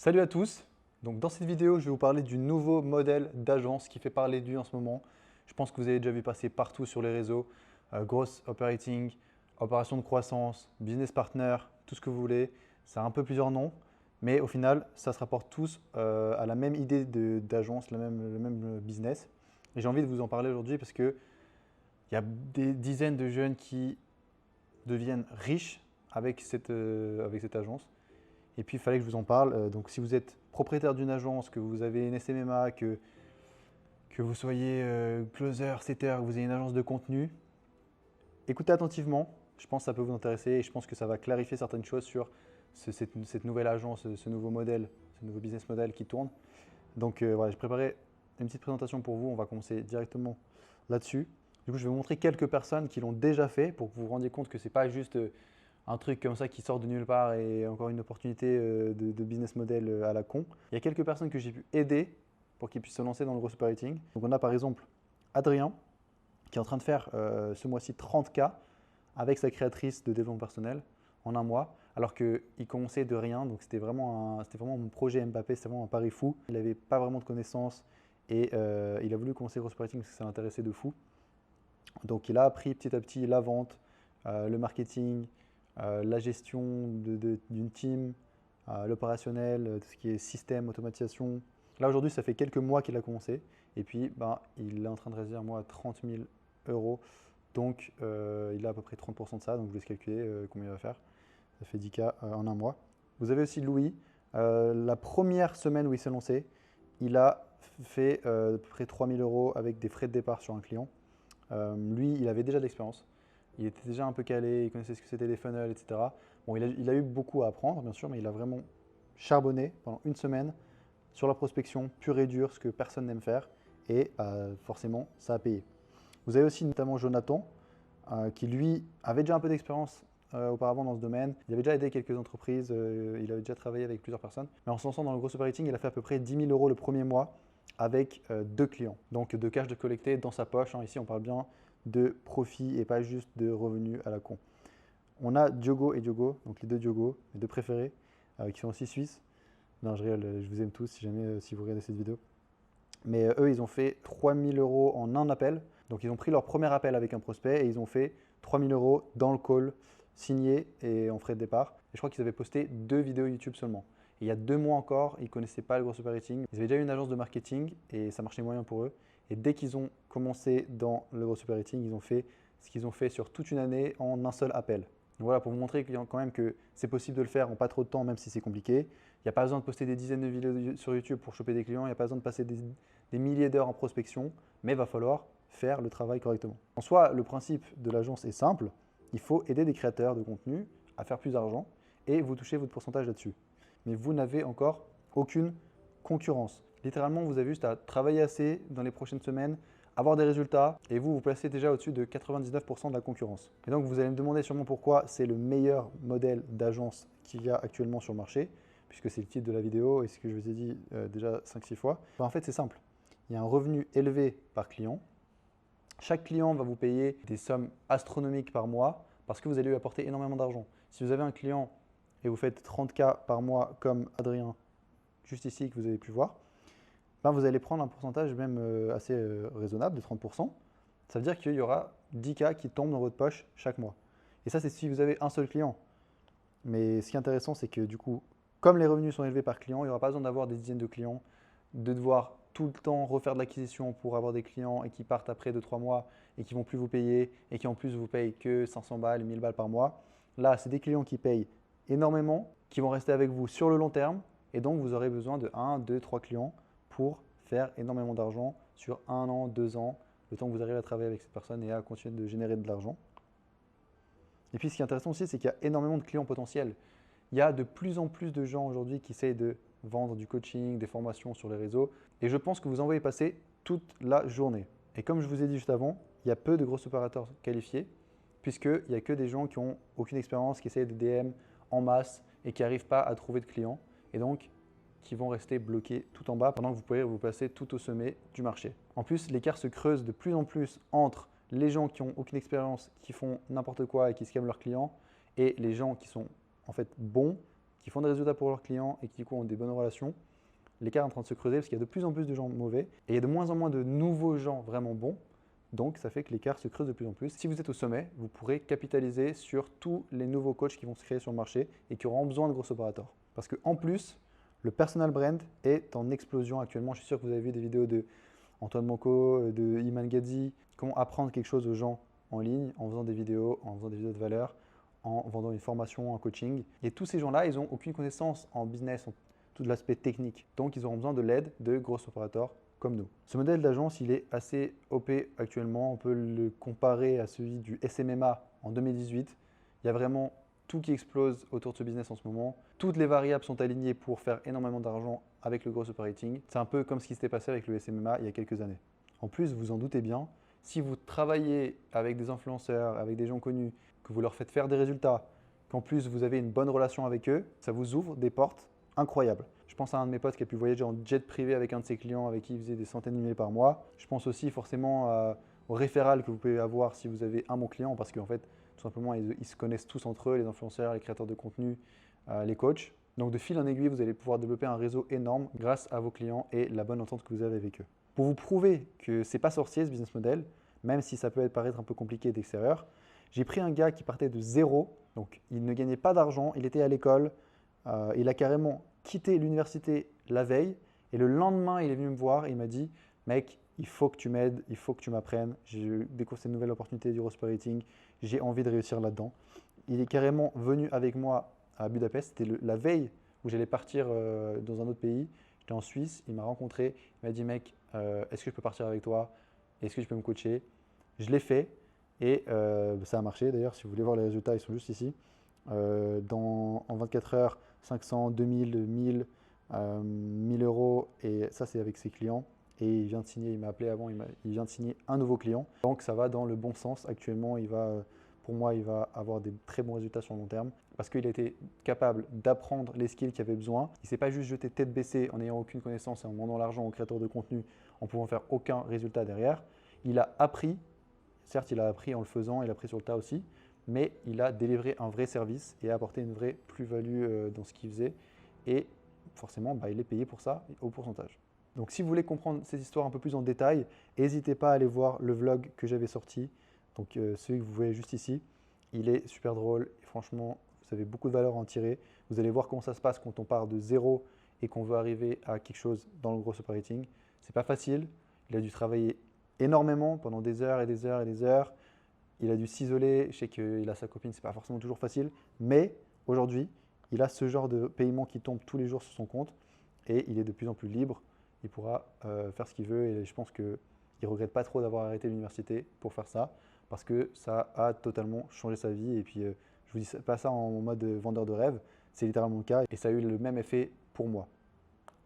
Salut à tous. Donc dans cette vidéo, je vais vous parler du nouveau modèle d'agence qui fait parler de lui en ce moment. Je pense que vous avez déjà vu passer partout sur les réseaux. Growth Operating, opération de croissance, business partner, tout ce que vous voulez. Ça a un peu plusieurs noms, mais au final, ça se rapporte tous à la même idée d'agence, le même business. Et j'ai envie de vous en parler aujourd'hui parce qu'il y a des dizaines de jeunes qui deviennent riches avec cette agence. Et puis, il fallait que je vous en parle. Donc, si vous êtes propriétaire d'une agence, que vous avez une SMMA, que vous soyez closer, setter, que vous ayez une agence de contenu, écoutez attentivement. Je pense que ça peut vous intéresser et je pense que ça va clarifier certaines choses sur cette nouvelle agence, ce nouveau modèle, ce nouveau business model qui tourne. Donc, voilà, j'ai préparé une petite présentation pour vous. On va commencer directement là-dessus. Du coup, je vais vous montrer quelques personnes qui l'ont déjà fait pour que vous vous rendiez compte que ce n'est pas juste un truc comme ça qui sort de nulle part et encore une opportunité de business model à la con. Il y a quelques personnes que j'ai pu aider pour qu'ils puissent se lancer dans le growth operating. Donc on a par exemple Adrien qui est en train de faire ce mois-ci 30K avec sa créatrice de développement personnel en un mois, alors qu'il commençait de rien. Donc c'était vraiment mon projet Mbappé, c'était vraiment un pari fou. Il n'avait pas vraiment de connaissances et il a voulu commencer le growth operating parce que ça l'intéressait de fou. Donc il a appris petit à petit la vente, le marketing, la gestion d'une team, l'opérationnel, tout ce qui est système, automatisation. Là aujourd'hui, ça fait quelques mois qu'il a commencé et puis il est en train de réaliser un mois à 30 000 euros. Donc il a à peu près 30% de ça, donc je vous laisse calculer combien il va faire. Ça fait 10K en un mois. Vous avez aussi Louis. La première semaine où il s'est lancé, il a fait à peu près 3 000 euros avec des frais de départ sur un client. Lui, il avait déjà de l'expérience. Il était déjà un peu calé, il connaissait ce que c'était des funnels, etc. Bon, il a eu beaucoup à apprendre, bien sûr, mais il a vraiment charbonné pendant une semaine sur la prospection pure et dure, ce que personne n'aime faire. Et forcément, ça a payé. Vous avez aussi notamment Jonathan, qui lui avait déjà un peu d'expérience auparavant dans ce domaine. Il avait déjà aidé quelques entreprises, il avait déjà travaillé avec plusieurs personnes. Mais en se lançant dans le growth operating, il a fait à peu près 10 000 euros le premier mois avec 2 clients. Donc de cash de collecté dans sa poche. Ici, on parle bien de profit et pas juste de revenus à la con. On a Diogo et Diogo, donc les deux Diogo, mes deux préférés, qui sont aussi suisses. Non, je rigole, je vous aime tous si jamais si vous regardez cette vidéo. Mais eux, ils ont fait 3 000 euros en un appel. Donc ils ont pris leur premier appel avec un prospect et ils ont fait 3 000 euros dans le call, signé et en frais de départ. Et je crois qu'ils avaient posté 2 vidéos YouTube seulement. Et il y a 2 mois encore, ils ne connaissaient pas le growth operating. Ils avaient déjà une agence de marketing et ça marchait moyen pour eux. Et dès qu'ils ont commencé dans le growth operating, ils ont fait ce qu'ils ont fait sur toute une année en un seul appel. Donc voilà, pour vous montrer quand même que c'est possible de le faire en pas trop de temps, même si c'est compliqué. Il n'y a pas besoin de poster des dizaines de vidéos sur YouTube pour choper des clients. Il n'y a pas besoin de passer des milliers d'heures en prospection, mais il va falloir faire le travail correctement. En soi, le principe de l'agence est simple. Il faut aider des créateurs de contenu à faire plus d'argent et vous touchez votre pourcentage là-dessus. Mais vous n'avez encore aucune concurrence. Littéralement, vous avez juste à travailler assez dans les prochaines semaines, avoir des résultats et vous placez déjà au-dessus de 99% de la concurrence. Et donc, vous allez me demander sûrement pourquoi c'est le meilleur modèle d'agence qu'il y a actuellement sur le marché, puisque c'est le titre de la vidéo et ce que je vous ai dit déjà 5-6 fois. En fait, c'est simple. Il y a un revenu élevé par client. Chaque client va vous payer des sommes astronomiques par mois parce que vous allez lui apporter énormément d'argent. Si vous avez un client et vous faites 30K par mois comme Adrien, juste ici que vous avez pu voir, vous allez prendre un pourcentage même assez raisonnable de 30%. Ça veut dire qu'il y aura 10K qui tombent dans votre poche chaque mois. Et ça, c'est si vous avez un seul client. Mais ce qui est intéressant, c'est que du coup, comme les revenus sont élevés par client, il n'y aura pas besoin d'avoir des dizaines de clients, de devoir tout le temps refaire de l'acquisition pour avoir des clients et qui partent après 2-3 mois et qui ne vont plus vous payer et qui en plus vous payent que 500 balles, 1000 balles par mois. Là, c'est des clients qui payent énormément, qui vont rester avec vous sur le long terme et donc vous aurez besoin de 1, 2, 3 clients pour faire énormément d'argent sur 1 an, 2 ans, le temps que vous arrivez à travailler avec cette personne et à continuer de générer de l'argent. Et puis ce qui est intéressant aussi, c'est qu'il y a énormément de clients potentiels. Il y a de plus en plus de gens aujourd'hui qui essayent de vendre du coaching, des formations sur les réseaux. Et je pense que vous en voyez passer toute la journée. Et comme je vous ai dit juste avant, il y a peu de gros opérateurs qualifiés, puisqu'il n'y a que des gens qui n'ont aucune expérience, qui essayent de DM en masse et qui n'arrivent pas à trouver de clients. Et donc, qui vont rester bloqués tout en bas pendant que vous pouvez vous placer tout au sommet du marché. En plus, l'écart se creuse de plus en plus entre les gens qui n'ont aucune expérience, qui font n'importe quoi et qui scamment leurs clients, et les gens qui sont en fait bons, qui font des résultats pour leurs clients et qui du coup ont des bonnes relations, l'écart est en train de se creuser parce qu'il y a de plus en plus de gens mauvais et il y a de moins en moins de nouveaux gens vraiment bons. Donc, ça fait que l'écart se creuse de plus en plus. Si vous êtes au sommet, vous pourrez capitaliser sur tous les nouveaux coachs qui vont se créer sur le marché et qui auront besoin de gros opérateurs. Parce qu'en plus, le personal brand est en explosion actuellement. Je suis sûr que vous avez vu des vidéos de Antoine Monco, de Iman Gadzhi, comment apprendre quelque chose aux gens en ligne en faisant des vidéos de valeur, en vendant une formation, un coaching. Et tous ces gens-là, ils n'ont aucune connaissance en business, en tout l'aspect technique. Donc, ils auront besoin de l'aide de gros opérateurs comme nous. Ce modèle d'agence, il est assez OP actuellement. On peut le comparer à celui du SMMA en 2018. Il y a vraiment tout qui explose autour de ce business en ce moment. Toutes les variables sont alignées pour faire énormément d'argent avec le gross operating. C'est un peu comme ce qui s'était passé avec le SMMA il y a quelques années. En plus, vous en doutez bien, si vous travaillez avec des influenceurs, avec des gens connus, que vous leur faites faire des résultats, qu'en plus vous avez une bonne relation avec eux, ça vous ouvre des portes incroyables. Je pense à un de mes potes qui a pu voyager en jet privé avec un de ses clients avec qui il faisait des centaines de milliers par mois. Je pense aussi forcément au référal que vous pouvez avoir si vous avez un bon client parce qu'en fait, tout simplement, ils se connaissent tous entre eux, les influenceurs, les créateurs de contenu, les coachs. Donc de fil en aiguille, vous allez pouvoir développer un réseau énorme grâce à vos clients et la bonne entente que vous avez avec eux. Pour vous prouver que ce n'est pas sorcier ce business model, même si ça peut paraître un peu compliqué d'extérieur, j'ai pris un gars qui partait de zéro, donc il ne gagnait pas d'argent, il était à l'école, il a carrément quitté l'université la veille et le lendemain il est venu me voir et il m'a dit « Mec, il faut que tu m'aides, il faut que tu m'apprennes, j'ai découvert cette nouvelle opportunité du gross operating, j'ai envie de réussir là-dedans. » Il est carrément venu avec moi à Budapest, c'était la veille où j'allais partir dans un autre pays, j'étais en Suisse, il m'a rencontré, il m'a dit « Mec, est-ce que je peux partir avec toi? Est-ce que tu peux me coacher ?» Je l'ai fait et ça a marché d'ailleurs, si vous voulez voir les résultats, ils sont juste ici. En 24 heures, 500, 2000, 1000, 1000 euros et ça c'est avec ses clients. Et il vient de signer, il m'a appelé avant, il vient de signer un nouveau client. Donc ça va dans le bon sens. Actuellement, pour moi, il va avoir des très bons résultats sur le long terme parce qu'il a été capable d'apprendre les skills qu'il avait besoin. Il ne s'est pas juste jeté tête baissée en n'ayant aucune connaissance et en demandant l'argent aux créateurs de contenu en pouvant faire aucun résultat derrière. Il a appris, certes il a appris en le faisant, il a appris sur le tas aussi, mais il a délivré un vrai service et a apporté une vraie plus-value dans ce qu'il faisait. Et forcément, il est payé pour ça au pourcentage. Donc si vous voulez comprendre cette histoire un peu plus en détail, n'hésitez pas à aller voir le vlog que j'avais sorti, donc celui que vous voyez juste ici. Il est super drôle et franchement, vous avez beaucoup de valeur à en tirer. Vous allez voir comment ça se passe quand on part de zéro et qu'on veut arriver à quelque chose dans le gross operating. C'est pas facile, il a dû travailler énormément pendant des heures et des heures et des heures. Il a dû s'isoler, je sais qu'il a sa copine, c'est pas forcément toujours facile, mais aujourd'hui, il a ce genre de paiement qui tombe tous les jours sur son compte et il est de plus en plus libre. Il pourra faire ce qu'il veut et je pense qu'il ne regrette pas trop d'avoir arrêté l'université pour faire ça parce que ça a totalement changé sa vie. Et puis, je vous dis pas ça en mode vendeur de rêve, c'est littéralement le cas et ça a eu le même effet pour moi.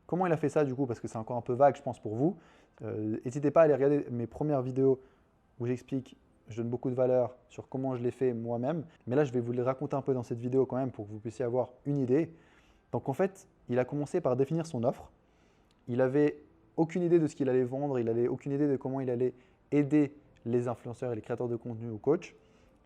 Comment il a fait ça du coup? Parce que c'est encore un peu vague, je pense, pour vous. N'hésitez pas à aller regarder mes premières vidéos où j'explique, je donne beaucoup de valeur sur comment je l'ai fait moi-même. Mais là, je vais vous les raconter un peu dans cette vidéo quand même pour que vous puissiez avoir une idée. Donc en fait, il a commencé par définir son offre. Il n'avait aucune idée de ce qu'il allait vendre, il n'avait aucune idée de comment il allait aider les influenceurs et les créateurs de contenu ou coachs.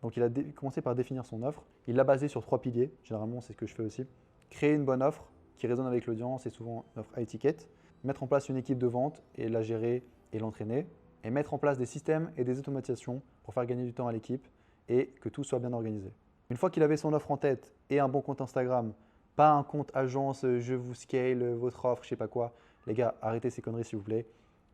Donc il a commencé par définir son offre. Il l'a basée sur 3 piliers, généralement c'est ce que je fais aussi. Créer une bonne offre qui résonne avec l'audience et souvent une offre high ticket. Mettre en place une équipe de vente et la gérer et l'entraîner. Et mettre en place des systèmes et des automatisations pour faire gagner du temps à l'équipe et que tout soit bien organisé. Une fois qu'il avait son offre en tête et un bon compte Instagram, pas un compte agence, je vous scale votre offre, je sais pas quoi. Les gars, arrêtez ces conneries s'il vous plaît.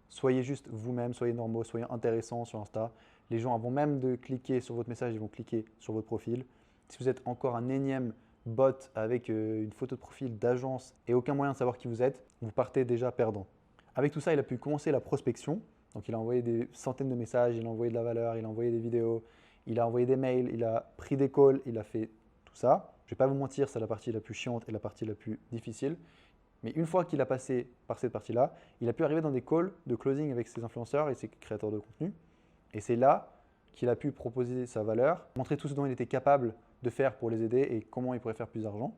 Soyez juste vous-même, soyez normaux, soyez intéressants sur Insta. Les gens, avant même de cliquer sur votre message, ils vont cliquer sur votre profil. Si vous êtes encore un énième bot avec une photo de profil d'agence et aucun moyen de savoir qui vous êtes, vous partez déjà perdant. Avec tout ça, il a pu commencer la prospection. Donc, il a envoyé des centaines de messages, il a envoyé de la valeur, il a envoyé des vidéos, il a envoyé des mails, il a pris des calls, il a fait tout ça. Je ne vais pas vous mentir, c'est la partie la plus chiante et la partie la plus difficile. Mais une fois qu'il a passé par cette partie-là, il a pu arriver dans des calls de closing avec ses influenceurs et ses créateurs de contenu. Et c'est là qu'il a pu proposer sa valeur, montrer tout ce dont il était capable de faire pour les aider et comment il pourrait faire plus d'argent.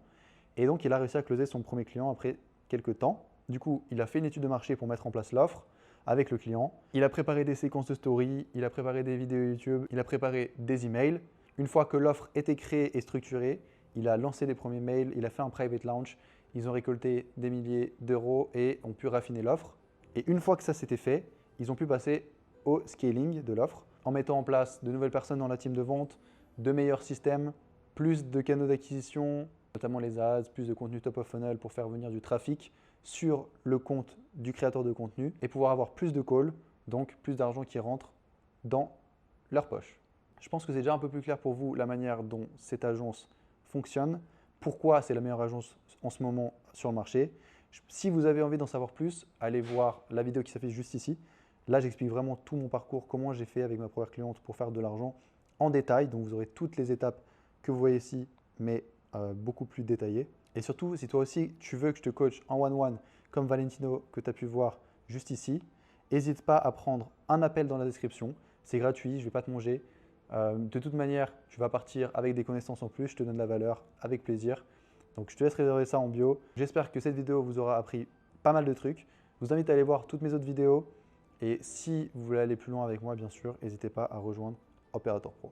Et donc, il a réussi à closer son premier client après quelques temps. Du coup, il a fait une étude de marché pour mettre en place l'offre avec le client. Il a préparé des séquences de story, il a préparé des vidéos YouTube, il a préparé des emails. Une fois que l'offre était créée et structurée, il a lancé les premiers mails, il a fait un private launch, ils ont récolté des milliers d'euros et ont pu raffiner l'offre. Et une fois que ça s'était fait, ils ont pu passer au scaling de l'offre en mettant en place de nouvelles personnes dans la team de vente, de meilleurs systèmes, plus de canaux d'acquisition, notamment les ads, plus de contenu top of funnel pour faire venir du trafic sur le compte du créateur de contenu et pouvoir avoir plus de calls, donc plus d'argent qui rentre dans leur poche. Je pense que c'est déjà un peu plus clair pour vous la manière dont cette agence fonctionne, pourquoi c'est la meilleure agence en ce moment sur le marché. Si vous avez envie d'en savoir plus, allez voir la vidéo qui s'affiche juste ici. Là, j'explique vraiment tout mon parcours, comment j'ai fait avec ma première cliente pour faire de l'argent en détail. Donc, vous aurez toutes les étapes que vous voyez ici, mais beaucoup plus détaillées. Et surtout, si toi aussi, tu veux que je te coach en one-one, comme Valentino que tu as pu voir juste ici, n'hésite pas à prendre un appel dans la description. C'est gratuit, je ne vais pas te manger. De toute manière, tu vas partir avec des connaissances en plus, je te donne la valeur avec plaisir. Donc, je te laisse réserver ça en bio. J'espère que cette vidéo vous aura appris pas mal de trucs. Je vous invite à aller voir toutes mes autres vidéos. Et si vous voulez aller plus loin avec moi, bien sûr, n'hésitez pas à rejoindre Operator Pro.